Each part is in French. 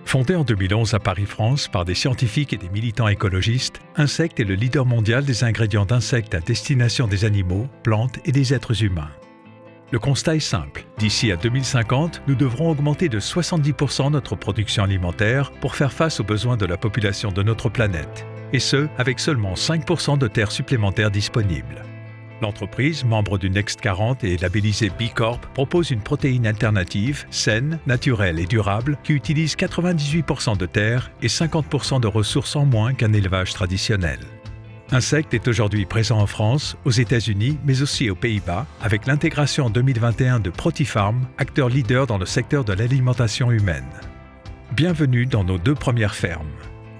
Fondé en 2011 à Paris-France par des scientifiques et des militants écologistes, Insect est le leader mondial des ingrédients d'insectes à destination des animaux, plantes et des êtres humains. Le constat est simple. D'ici à 2050, nous devrons augmenter de 70% notre production alimentaire pour faire face aux besoins de la population de notre planète. Et ce, avec seulement 5% de terres supplémentaires disponibles. L'entreprise, membre du Next 40 et labellisée B Corp, propose une protéine alternative, saine, naturelle et durable qui utilise 98% de terre et 50% de ressources en moins qu'un élevage traditionnel. Insect est aujourd'hui présent en France, aux États-Unis, mais aussi aux Pays-Bas, avec l'intégration en 2021 de Protifarm, acteur leader dans le secteur de l'alimentation humaine. Bienvenue dans nos 2 premières fermes.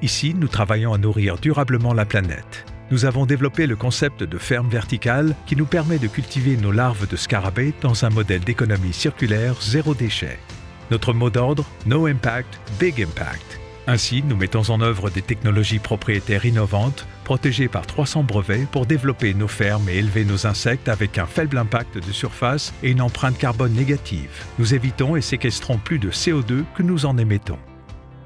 Ici, nous travaillons à nourrir durablement la planète. Nous avons développé le concept de ferme verticale qui nous permet de cultiver nos larves de scarabées dans un modèle d'économie circulaire zéro déchet. Notre mot d'ordre, No Impact, Big Impact. Ainsi, nous mettons en œuvre des technologies propriétaires innovantes, protégées par 300 brevets pour développer nos fermes et élever nos insectes avec un faible impact de surface et une empreinte carbone négative. Nous évitons et séquestrons plus de CO2 que nous en émettons.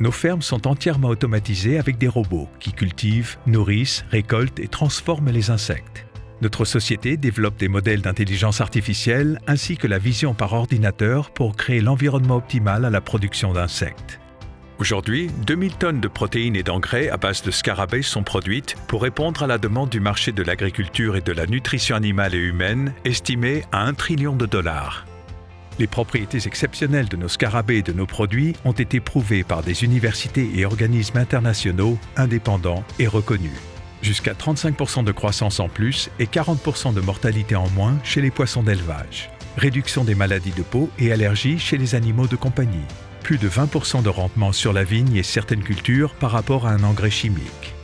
Nos fermes sont entièrement automatisées avec des robots qui cultivent, nourrissent, récoltent et transforment les insectes. Notre société développe des modèles d'intelligence artificielle ainsi que la vision par ordinateur pour créer l'environnement optimal à la production d'insectes. Aujourd'hui, 2000 tonnes de protéines et d'engrais à base de scarabées sont produites pour répondre à la demande du marché de l'agriculture et de la nutrition animale et humaine, estimée à $1 trillion. Les propriétés exceptionnelles de nos scarabées et de nos produits ont été prouvées par des universités et organismes internationaux, indépendants et reconnus. Jusqu'à 35% de croissance en plus et 40% de mortalité en moins chez les poissons d'élevage. Réduction des maladies de peau et allergies chez les animaux de compagnie. Plus de 20% de rendement sur la vigne et certaines cultures par rapport à un engrais chimique.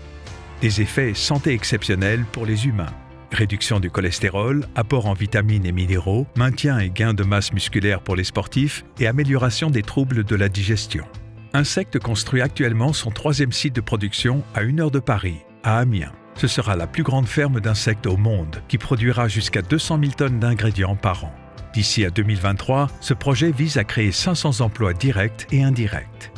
Des effets santé exceptionnels pour les humains. Réduction du cholestérol, apport en vitamines et minéraux, maintien et gain de masse musculaire pour les sportifs et amélioration des troubles de la digestion. Insect construit actuellement son 3e site de production à 1 heure de Paris, à Amiens. Ce sera la plus grande ferme d'insectes au monde qui produira jusqu'à 200 000 tonnes d'ingrédients par an. D'ici à 2023, ce projet vise à créer 500 emplois directs et indirects.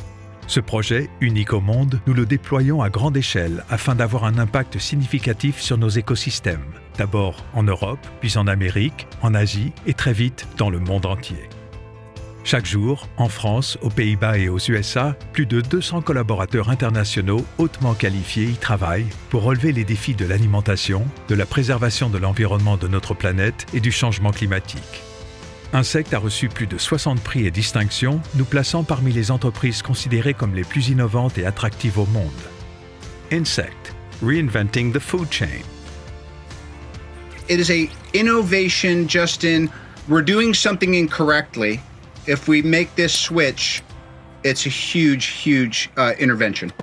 Ce projet, unique au monde, nous le déployons à grande échelle afin d'avoir un impact significatif sur nos écosystèmes. D'abord en Europe, puis en Amérique, en Asie et très vite dans le monde entier. Chaque jour, en France, aux Pays-Bas et aux USA, plus de 200 collaborateurs internationaux hautement qualifiés y travaillent pour relever les défis de l'alimentation, de la préservation de l'environnement de notre planète et du changement climatique. Insect a reçu plus de 60 prix et distinctions, nous plaçant parmi les entreprises considérées comme les plus innovantes et attractives au monde. Insect, reinventing the food chain. It is an innovation, Justin. We're doing something incorrectly. If we make this switch, it's a huge intervention.